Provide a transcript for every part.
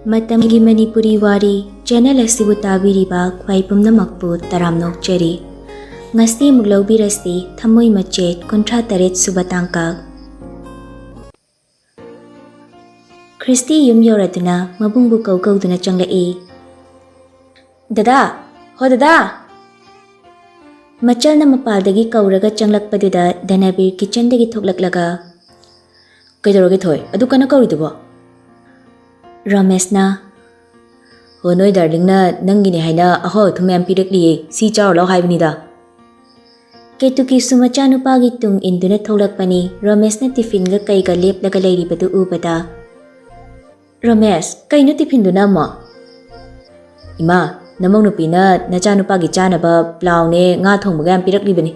Matamgi Manipuri Wari channel asibu tabiriba khwai pumnamakpu taramnokchari. Ngasi muglawbirasi Thamoi Machet kontra taret subatangka. Christy yum yoraduna mabungbu kauduna changlai. Dada, ho dada. Machal na mapaldagi kauraga changlakpaduda Danabir kitchendagi thoklaklaga. Kaidoroge thoi, adu kana kauridubo? Ramesna. Ho noi darling na nangini haina aho thumyam pirakliye si chawr law haibnida. Ketuki sumachanu pagi tung induna tholakpani Ramesna tiffin ga kaiga leplaga leiribadu ubada. Ramesh, kaino tiffin duna mo? Ima, namong nupina nachanu pagi chanaba plau ne nga thongbaga yam piraklibani.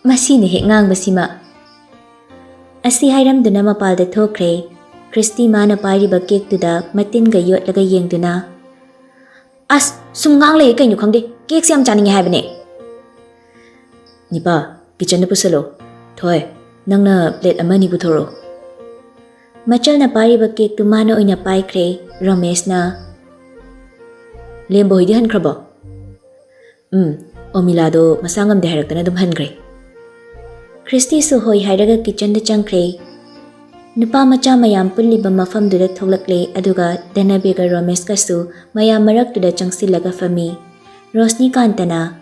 Masine he ngangbasima. Asi hairamduna mapalda thokre. Christy mana pairiba cake tuda matinga yotlaga yengduna. As sumngang le kaino khangde cake se am chaninge haibane. Nipa, kitchen na pusalo. Thoi, nangna plate amani buthoro. Machal na pairiba cake tu mana oina paikre Ramesh na. Lembo hidi han krabo. Omilado masangam de haraktana dum hangre. Christy su hoi hairaga kitchen da changkre. Nupa macha mayam pulliba mafamduda thoklakle aduga Danabega Ramesh kasu mayam maraktuda changsilaga fami. Rosni kantana.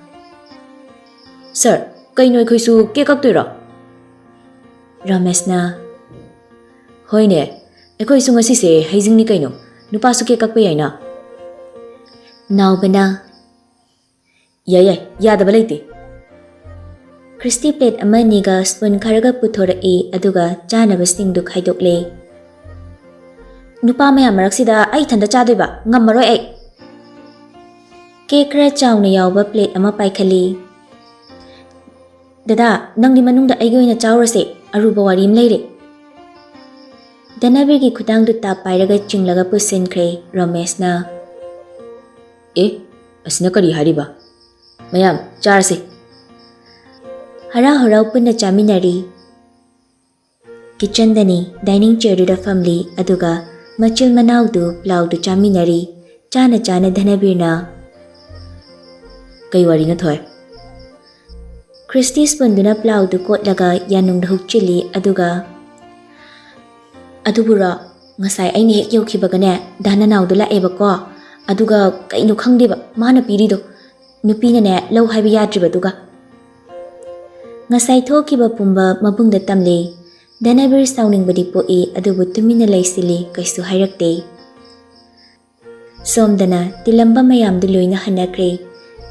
Sir, kaino khoisu ke kaktoira? Ramesh na. Hoine, ekhoi su ngasi se haijingni kaino. Nupa su ke kakpa yaina. Naubana. Yai, yadaba leite. Christy plate amaniga spoon kharaga puthora aduga chanaba singdu khaidokle. Nupa mayam maraksida ai thanda chadoiba ngammaroi ai. Cake ra chawna yawba plate ama paikhali. Dada, nangdi manungda aigi oina chawrase aruba wari am leire. Danabirgi khutangdu ta pairaga chinglaga pusinkre Ramesh na. Asina kari hariba. Mayam charse. Harau harau punna chaminari. Kitchen dani dining chair da family aduga machil manaudu plau du chaminari. Chana Danabirna. Kai wari nga thoi. Christy spunduna plau du kotlaga yanung da hukchili aduga. Adubura ngasai aini hek yaukibagane dana naudu laeba ko. Aduga kaino khangdeba mana pirido. Nupina ne lau haiba yadriba duga. Ngasai thokiba pumba mabungda tamle. Danabir sauningbadi poe adubu tumina laisili kaisu hairakte. Somdana tilamba mayamdu loina hanakre.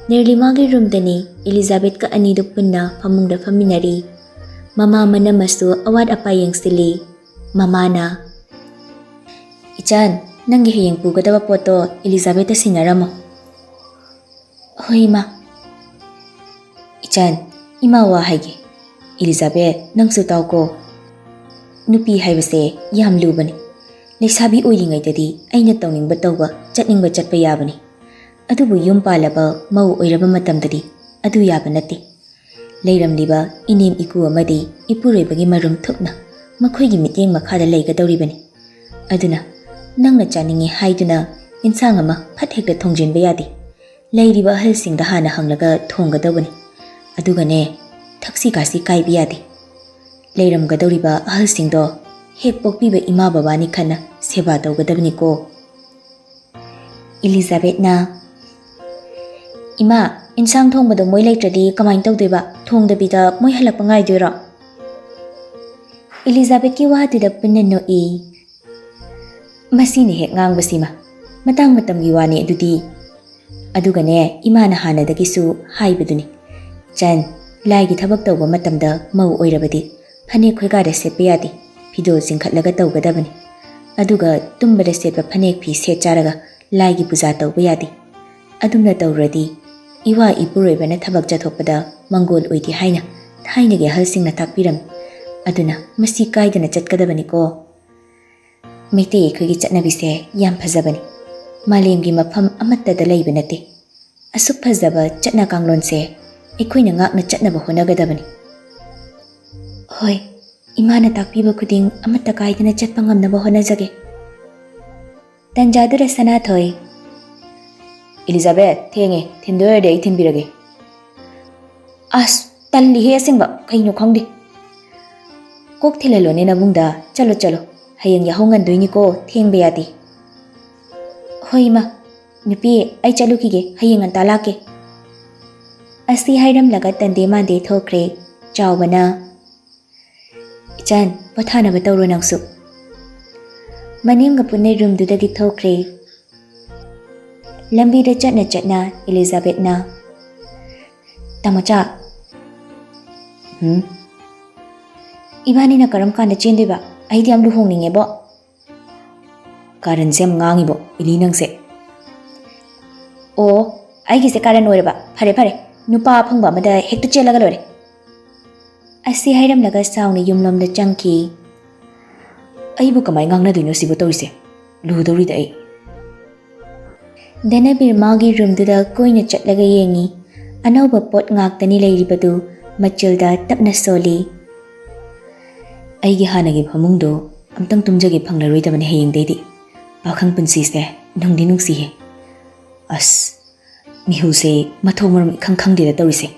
Nirlimagi roomdani Elizabeth ka anido punna pamungda faminari. Mama manamasu awad apayang sili. Mama na. Ichan, nangi hiyang pugadaba poto Elizabeth sinaramo. Hoi ma. Ichan, ima wa haige. Elizabeth nang su taw ko. Nupi haibase yam lubani. Leisabi oiringai dadi aina tawning batawba chatning ba chatpa yabani. Adubu yum palaba mau oiraba matamdadi adu yaba nati. Leiramliba inem iku amadi ipuroibagi marum thukna makhoigi mityeng makhada leigadawribani. Aduna nangna chaningi haiduna insang ama phat hekta thongjinba yadi. Leiriba ahalsingda hana hanglaga thonggadawani. Adugane Taksi kasi kaibi yadi. Leiramgadawriba ahalsingdo hek pokpiba ima babani khana seba tawgadabani ko. Elizabeth na. Ima, insang thongbado moi leitradi kamain tawdoiba thongdabida moi halakpa ngaidoira. Elizabeth ki wahatuda punna noi. Masini hek ngangbasima. Matang matamgi wani adudi. Adugane imana hanadagisu haibaduni. Chan, laigi thabak tawba matamda mau oirabadi phanek khwegada setpa yadi fido jingkhatlaga tawgadabani. Aduga tumbada setpa phanek phi set charaga laigi puja tawba yadi. Adumna tawradi iwa ipuroibana thabak chathokpada mangol oidi haina thainagi ahalsingna takpiram. Aduna masi kaidana chatkadabani ko. Meite khwegi chatnabise yam phajabani. Malemgi mafam amattada leiba nate. Asuk phajaba chatna kanglonse Ikhoina ngakna chatnaba honagadabani. Hoi, imana takpiba khuding amatta kaidana chatpa ngamnaba honajage. Tanjadura Sanathoi. Elizabeth, Thenge, Thindoy Day Thinbirage. As Tali Hesingba, Kaino Kondi. Kok Tilelone Nabunda, Chalo Chalo, Hayang Yahongan Duiniko, Thing Beati. Hoima, Nupi, I Chalukige, Hayang and Talake. Asi Hiram Lagat and Dema de Thokre, Chawbana. Chan, what Hana Batoro Soup. Maning Pune room do the Thokre. Lambi the Chatna, Elizabeth na. Tamacha. Ibani na karam kana chindiba, I am luhonging a bo. Karan sem ngangibo, ilinang se. Oh, I guess a karan oreba, pare, nupa pangba mada hector chelagalore. I see Hiram Laga sound a yumlum the junkie. I book a my ganga do no sibotoise. Ludori day. Then I be Maggie room to the coin a chat like a yangi. An over pot ngak the Nila Ribadu, Matilda Tapna Soli. I gihana give Hamundo, Amtang Tumjagi Panglarita and haying daddy. Bakang Punsis there, Nung dinung see. Us. Me who say, Matomur Kankang did a dorising.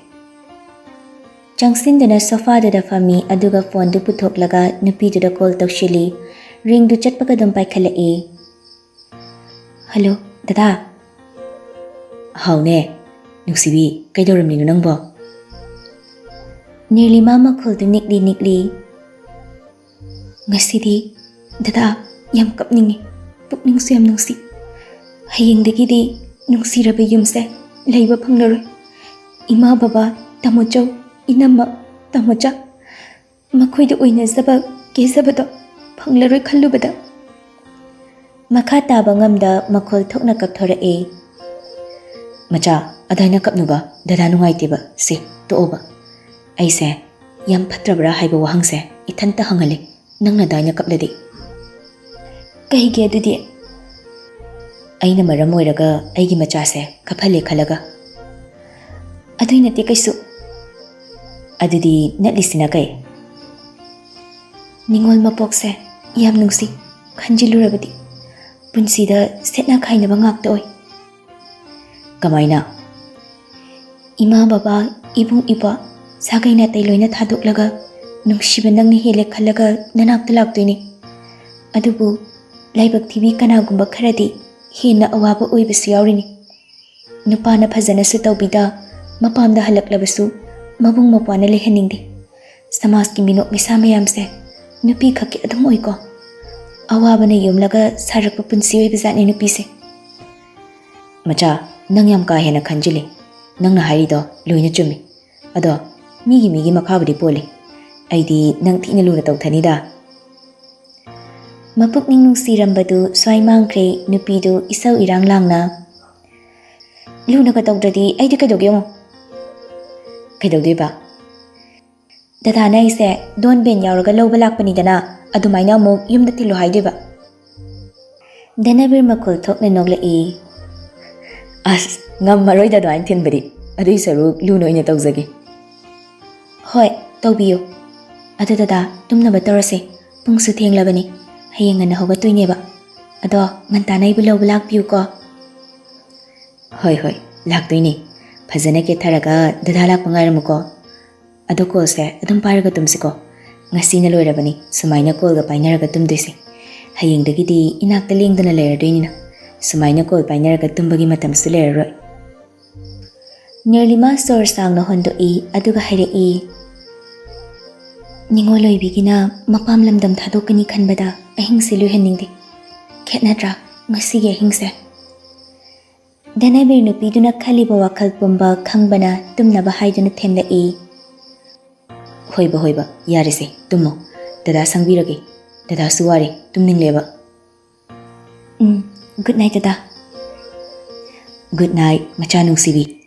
Jangsin the sofa the fami aduga phone to putok laga nupi to the call to shili ring to chat pagadum by kala e. Hello, Dada. How ne? Nuksibi, Kaidoram Ninangbo. Nearly Mamma called to Nickly. Ngasidi, Dada, Yam Kapning, Pukning Siam Nungsi. Haying the giddy, Nungsi Rabbi Yumse, Labor Pangler. Ima Baba, Tamojo. Inama Tamacha Makoi the Winazaba Gizabado Panglaroi Kalubada Makata Bangamda Makol Tokna Kaptora A Macha Adana Kapnuba Dadanungaitiba si to oba I say Yam Patrabra Haiba Hangse Itanta Hangale Nangna Dina Kapladi Kahige Didi Aina Maramoiraga Aigi Machase Kapale Kalaga Aduina Tikaisu Adudi Netlisina Kay Ningol Mapokse, Yam Nungsi, Kanjilurabadi, Punsida Setna Kaina Bangak Toy Kamaina Ima Baba, Ibung Ipa, Sagaina Tailoina Taduk Laga, Nungshibanang Hele Kalaga, Nanak the Lagdini Adubu, Laibak TV Kanagumba Karadi, Hina Awaba Uibasiaurini Nupana Pazana Sutobida, Mapam the Halak Labasu. Mabung mapwana leheningdi. Samas ki minok misama yamse. Nupi kaki adum oiko. Awabana yumlaga sarak papunsiwe bizatni nupi se. Macha, nang yam kahena kanjili. Nang na harido, luina chumi. Ado, migi makabudi poli. Aidi nang tina luna tautanida. Mapuk ningnung sirambadu swai mangkre nupidu isaw irang lang na. Luna ka taudradi aidi kadogyo. Kaidoba Dadana is a don't ben Yauraga Lobalak Panidana, Adumaina mo yum the Tilo Hideba. Then ever Makul talk the Nogla E. As Ngam Maroida Dine Tinbody, Adisaru, Luno in a Tozagi. Hoi, Tobio Adada, Tumna Batorase, Pungsu Ting Labani, Hayang and Hoga Tuineba. Ado, Mantana below Black Puko. Hoi, Lakduini. Pazanake Taraga, the Dalak Pangaramuko. Adoko se, Adam Paragatumsiko. Nasina Lorabani, Sumaina Kolga Pinaragatum Disi. Haying the giddy, inak the link than a layer dinina. Sumaina Kol Pinaragatumbagi Matam Sulero. Nearly master sang no Hondo E, Aduga Hide E. Ningolo Bigina, Mapam Lamdam Tadokani Kanbada, a hing silu hending. Ketnatra, Nasiga hingse. Then I be no piduna Kalibawa Kalpumba, Kangbana, Tumnaba Haiduna Tenda E. Hoiba, Yarise, Tumo, Dada Sangbiragi, Dada Suwari, Tumning Leva. Good night, Dada. Good night, Machanung Sibi.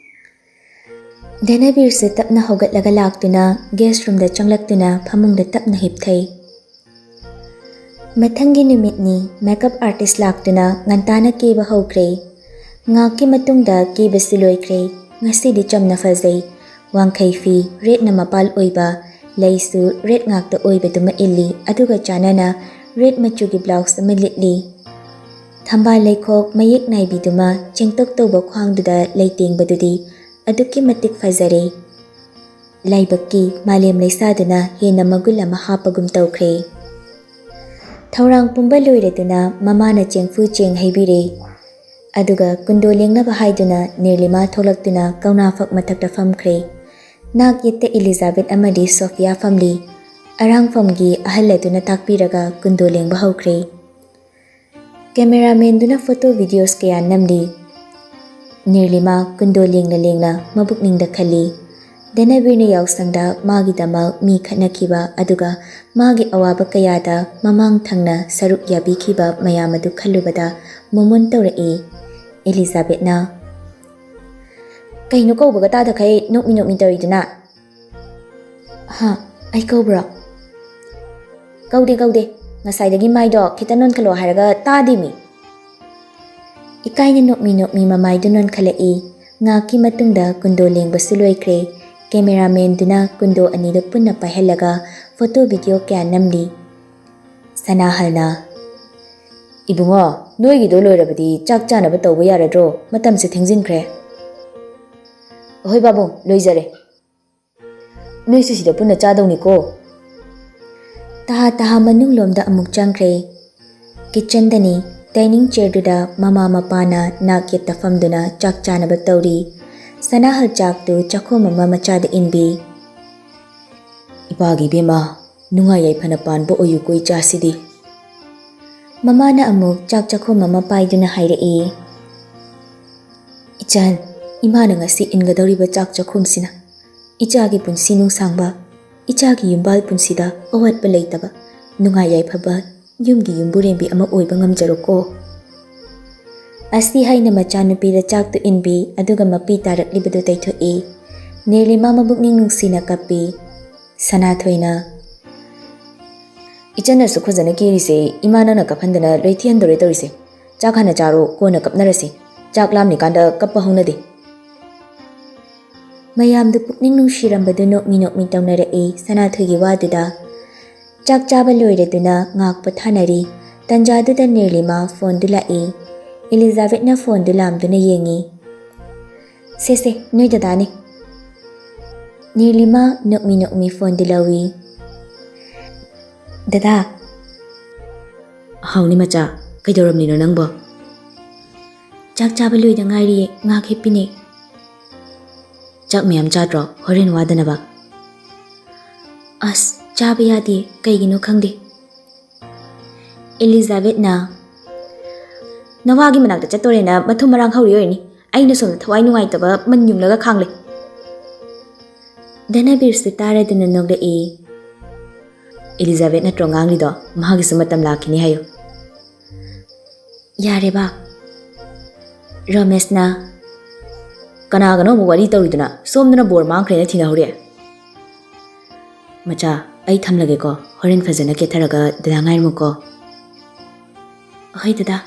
Then I be set up na Hogat Lagalak tuna, guest from the Changlak tuna, Pamung the Tap na Hiptay. Matangi Numitni, makeup artist lak tuna, Ngantana Kiba Hogre. Ngaki matungda kiba siloy kray, ngasi di cham na fazay, wang kayfi, red na mapal oiba, laysu, red ngak to oiba to maili, aduga chana na, red machugi blouse to malitli. Thambal lekhok mayek naibiduma chengtok toba khwangduda leitengbadudi adukki matik fazare. Laibakki malem leisaduna hena magul ama hapagum tawkhre. Thaurang pumba loireduna mamana chengfu cheng haibire. Aduga kundo lengnaba haiduna Nirlima tholakduna kaunafak mathakta famkhre. Nak yette Elizabeth amadi Sophia family arang famgi ahalladuna takpiraga kundo lengba haukhre. Cameraman duna photo videos kaya namdi. Nirlima kundo lengna mabukningda khali. Denabirna yausangda magi damal mi khatnakiba aduga magi awaba kayada mamang thangna saruk yabikiba mayamadu khalubada momon tawrai. Elizabeth na kaino kaubaga tada khai nokmi tawiduna. Ha, ai kaubra. Kaude. Ngasaidagi maido kitanon khalo haraga tadimi. Ikaina nokmi mamaido non khalai. Ngaki matungda kundo lengbasu loikre. Cameraman duna kundo anido punna pahelaga photo video kya namdi. Sanahalna Ibungo noigi do loirabadi chak chanaba tawba yaradro matamse thengjinkre. Hoi babu loizare. Noisi sida punna chadawni ko. Taha manung lomda amuk changkre. Kitchen dani dining chair duda mama mapana nak yetta famduna chak chanaba tawri. Sanahal chak tu chakho mama machada inbi. Ipagi bema nunga yai phanapan bo oyu koi chasidi. Mama na amuk chak chakho mama paiduna hairei. Ichan imana ngasi ingadawriba chak chakhumsina. Ichagi punsi nungsangba. Ichagi yumbal punsida awatba leitaba. Nunga yai phaba yumgi yumburembi ama oiba ngamjaroko. Asi haina machanupida chak tu inbi aduga mapi taraklibadu taithoi. Nirlima mabukning nungsina kapi. Sanathoina Ichana su khojana kirise imana na kaphandana loithian dore torise. Chak hana charo kona kapnarasi. Chak lamni kanda kappa honade. Mayamdu pukning nungsirambadu nokmi tawnarei Sanathoigi waduda. Chak chaba loireduna ngakpa thanari. Tanjaduda Nirlima phone du lai. Elizabeth na phone du lamduna yengi. Se noi dadani. Nirlima nokmi phone du lawi. Dada Hauni macha kaidoramni no nangbo. Chak chaba loida ngairi ngak hepine. Chak miyam chadro horen wadanaba. As chaba yadi kaigino khangde. Elizabeth na Nawagi manakta chatorena mathum marang hauri oini. Aina somna thawai nungaitaba manyumlaga khangle. Danabir su taraduna nogrei. Elizabeth na trongang lido mahagi sumatam lakini hayo. Yareba. Ramesh na Kanagano mo wari tawriduna somdana bor mangkhre na thina hore. Macha ai thamlage ko horen fazana ke tharaga dangai mo ko. Hoi dada.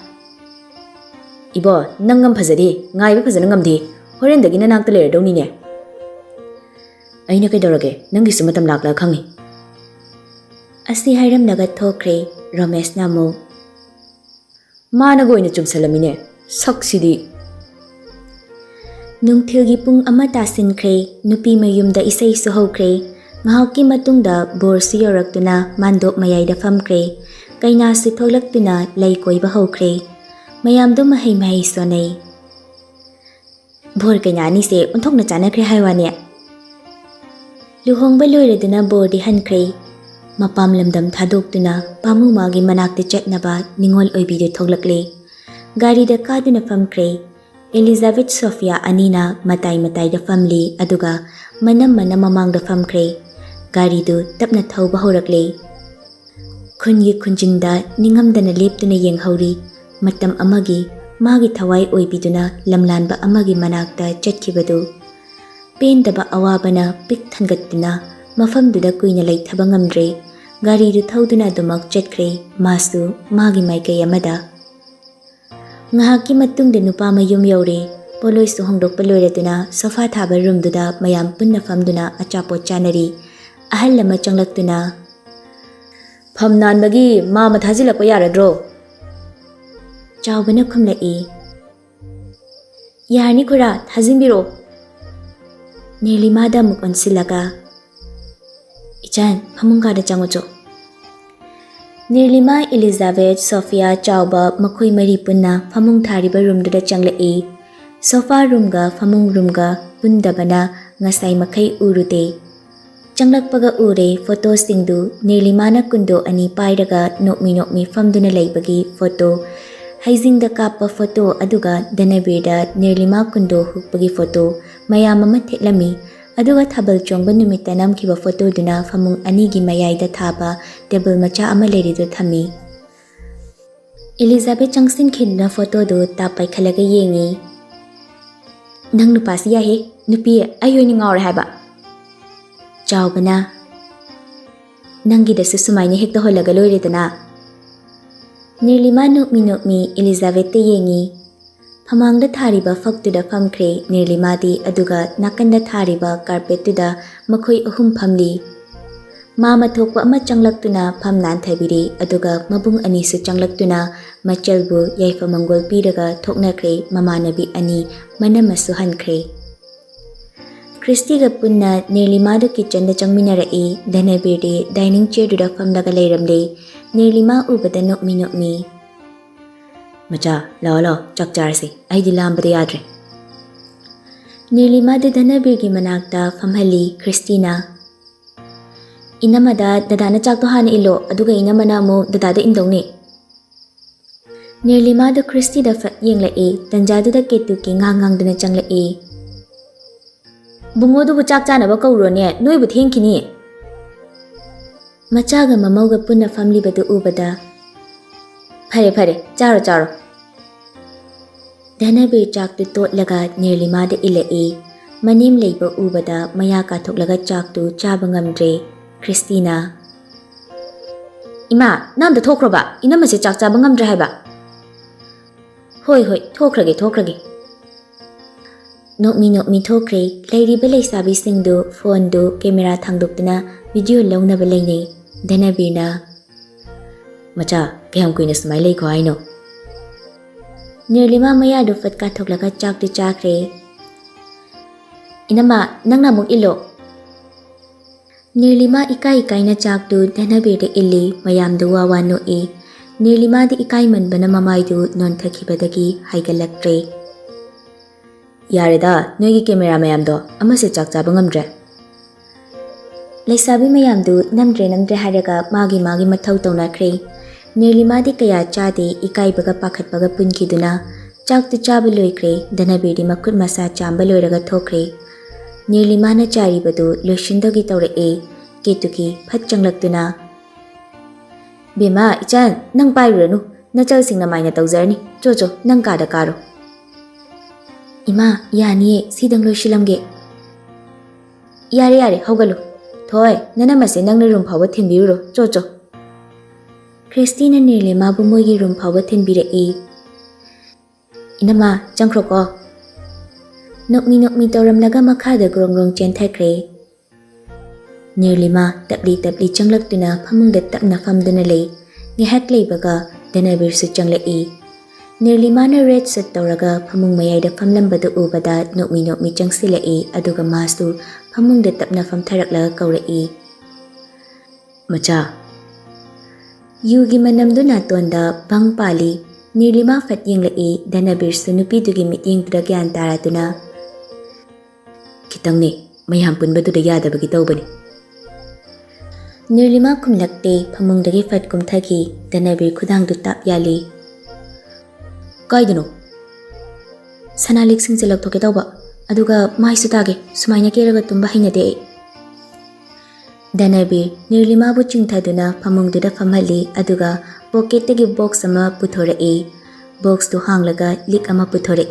Ibo nangam fazadi ngai ba fazana ngamdi horen dagina nakta le dawni ne. Aina kai dorage nangi sumatam lakla khangi. Asi hairam naga thokre Ramesh namu. Mana goina chumsalamine saksidi. Nungthilgi pung ama tasinkre nupi mayumda isai suhokre. Ngahawki matungda bor su yoraktuna mandok mayayda famkre. Kaina su tholaktuna lay koiba hokre. Mayamdo mahay sonay. Bor kanyani se unthok na chanakre haywane. Luhongba loireduna bor di hankre. Mapam lamdam thadokduna pamu magi manakte chetnaba ningol oibidu thoglakle. Gari da kaduna famkre. Elizabeth Sophia anina matai da family aduga manam mamang da famkre. Gari du tapna thauba horakle. Khungi khunjingda ningamdana leptuna yenghauri. Matam amagi magi thawai oibiduna lamlanba amagi manakta chetkibadu. Pendaba awabana pik thangatuna mafamduda kuina leithaba ngamdre. Gari du thauduna dumak chetkre masu magi maikai amada. Ngahaki matungda Nupama yum yaure. Poloi su hongdokpa loireduna sofa thaba roomduda mayam punna famduna achapot chanari. Ahal lama changlaktuna Famnan bagi ma mathajilakpa yaradro. Chaubana khumlai. Yarni khura thajimbiro. Nirlimada muk onsilaga. Ichan phamungkada changocho. Nirlima, Elizabeth, Sophia, Chauba, Makoi Mari Punna, Famung Thariba room to the Changlai. Sofa roomga, Famung roomga, Pundabana, Ngasai Makai Urute. Changlak Paga Ure, photos singdu, Nirlimana Kundo ani Pairaga, Nokmi Famduna Laibagi, photo. Haizing the Kappa photo Aduga, Danabirda, Nirlima Kundo Hupagi photo, Mayamama Tetlami. Aduga thabal chongba numita namkiba photo duna famung anigi mayayda thaba table macha ama lerido thami. Elizabeth changsin khidna photo do tapai khalaga yengi. Nang nupasi ya he, nupi ayoy ni ngawre haba. Chawbana. Nangi da susumayni hekta holaga loire dana. Nirlima nukmi Elizabeth te yengi. Phamangda thariba faktuda phamkhre Nirlimadi aduga nakanda thariba carpettuda makhoi ahum phamli. Mama thokpa ama changlaktuna phamnan thabiri aduga mabung ani su changlaktuna machalbu yaifa mangol piraga thoknakhre mamanabi ani manamasu hankhre. Christy ga punna Nirlimadu kitchen da changminarai Danabirde dining chair duda phamdaga leiramle Nirlima ubada nokmi. Macha, lao, chakcharsi, ay dilam badayadre. Nirlima de Danabirgi manakta famhali Christina. Inamada dadana chaktohan ilo aduga inamana mo dadada indongni. Nirlima de Christy da fat yengla tanjadu da ketu ki ngang dana changla Bungo du chakchana ba kauro ne noi bu thengkini. Macha ga mamauga punna family badu ubada. Pare, charo. Danabir chak tu tot laga Nirlima de ilai. Manim leiba ubada mayaka thok laga chak tu chabangamdre. Christina. Ima, nam da thokroba, inamase chak chabangamdre haiba. Hoi, thokrage. Nokmi thokre, lady belay sabi singdo, phone do, camera thangduktana, video launa balay Danabir na. Macha, kaya ko na smiley ko ay no. Nirlima maya do fat ka thoklaga chak tu chakre. Inama nang namuk ilo. Nirlima ikai na chak tu Danabir de illi mayam do wawano Nirlima di ikai man bana mamay do non thakibadagi haigalaktre. Yarida, noy ki camera mayam do ama se chak chabangamdre. Laisabi mayam do namdre haraga magi mathaw tawnakre. Nirlimadi kaya chade ikai baga pakhat baga punkiduna chak tu chaba loikre Danabir di makut masa chamba loiraga thokre. Nirlimana chari badu loshindagi tawre ketuki phat changlaktuna. Bema ichan nang pairanu nachal singna maina tawjarni chocho nang kada karo. Ima yani sidang loshilamge. Yare hogalu. Thoi nanamase nangna room phawa thinbiro chocho. Christina Nirlima bumogi room phawa thinbire Inama changkroko. Nokmi tawramlaga makhada grong chen thakre. Nirlima tapli changlaktuna phamungda tapna famduna lei ngehak leibaga Danabir su changla Nirlima na red set tawraga phamung mayayda famlambada ubada nokmi changsila aduga masu phamungda tapna famtharakla kaura Macha Yugi manamduna tonda bang pali Nirlima fat yengla Danabir su nupidugi mityeng dragyan taratuna Kitang ni mayam punbadu da yadabagi tawbani Nirlima kumlakte phamungdagi fat kumthagi Danabir khudang du tap yali Kaidano Sanalik sing silak thoke tawba aduga mai sutage sumaina keraga tumba hinade Danabir Nirlima bu chingthaduna phamungduda famhali aduga pocket tagi box ama puthora box tu hanglaga lik ama puthora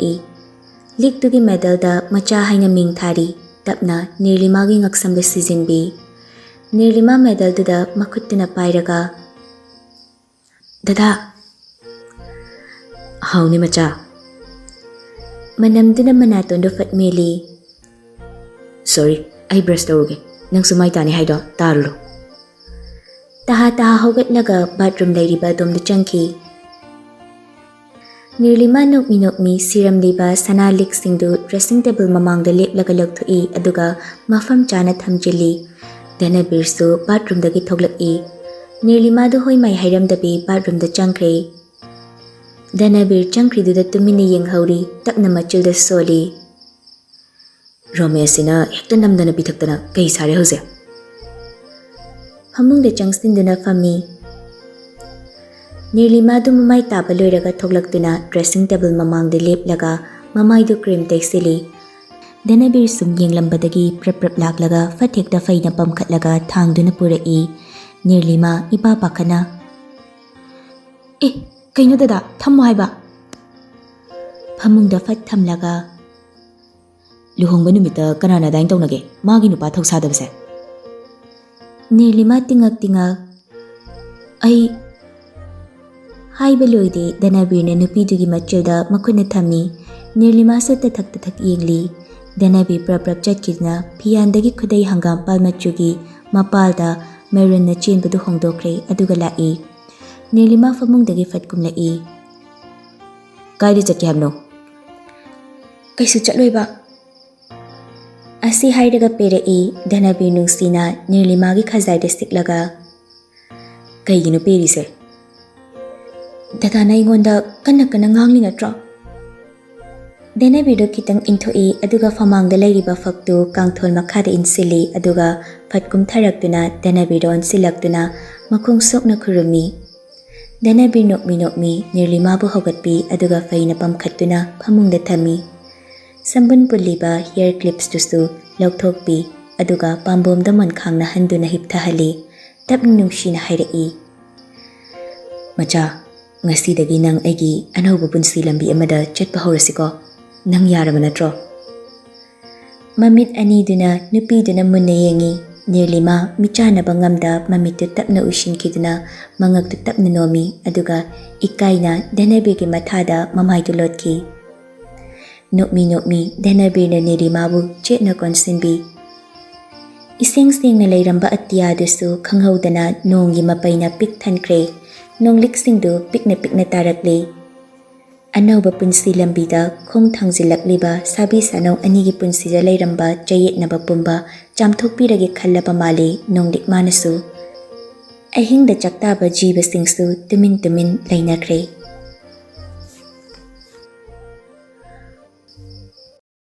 lik tugi medal da macha haina ming thari tapna Nirlima gi ngaksam season b Nirlima medal duda makhutina pairaga Dada Hauni macha Manamduna manaton do fat meli Sorry, I brush tawuge nang sumay tani haido tarulo Taha hogat laga bathroom lairiba dom du changki Nirlima nokmi siramliba sanaliksingdu dressing table mamangda leplaga lagthoi aduga mafam chana thamjili. Denabirsu bathroom dagi thoglaki. Nirlima du hoi mai hairamdabi bathroom da changkre. Denabir changkri du da tumini yenghauri tapna machil da soli. Romesina hekta namdana bitaktana kai sare hoze. Hamung da changsinduna fami. Nirlima du mamai taba loiraga thoglakduna dressing table mamangda leplaga mamai du cream texili. Denabir sum yenglambadagi prap laklaga fathekta faina pamkhatlaga thangduna purai. Nirlima ipa pakhana. Kaino dada thammo haiba. Phamungda fat thamlaga. Luhongba numita kanana daing tawnage magi nupa thoksadabase. Nirlima tingak. Ai haiba loide Denabirna nupidugi machilda makhuna thammi. Nirlima satta thak yengli. Denabir prap chatkidna phiyandagi khudai hangam pal machugi mapalda maroon na chenbadu hongdokre aduga lai. Nirlima famungdagi fatkumlai. Kaidi chatki hamno? Kaisu chatloiba. Asi hairaga perai Denabir nungsina Nirlimagi khazaida siklaga. Kaigino perise? Dadana ingonda kana ngangli natro. Denabir do kitang inthoi aduga famangda lairiba faktu kangthol makhada insili aduga fatkum tharaktuna Denabir do onsilaktuna makhung sokna khurumi. Denabir nokmi Nirlima bu hogatpi aduga faina pamkhattuna phamungda thami. Sambun pulliba hair clips tusu laukthokpi aduga pambomda mankhangna handuna hipthahali tapni nungshina hairai. Macha ngasidagi nang aigi anauba punsi lambi amada chatpa horasiko. Nang yaraba natro? Mamit aniduna nupiduna munna yengi. Nirlima michanaba ngamda mamitu tapna ushinkiduna mangaktu tapna nomi aduga ikaina Denabirgi mathada mamaidu lotki. Nokmi Denabirna Nirlimabu chetna konsinbi. Iseng na lairamba atiyadusu khanghaudana nongi mapaina pik thankre. Nongliksingdu pikna tarakle. Anauba punsi lambida khong thangzilakliba sabi sanau anigi punsida lairamba jayetnaba pumba chamthokpirage khallaba male nonglik manasu. Ahingda chaktaba jiba singsu tumin lainakre.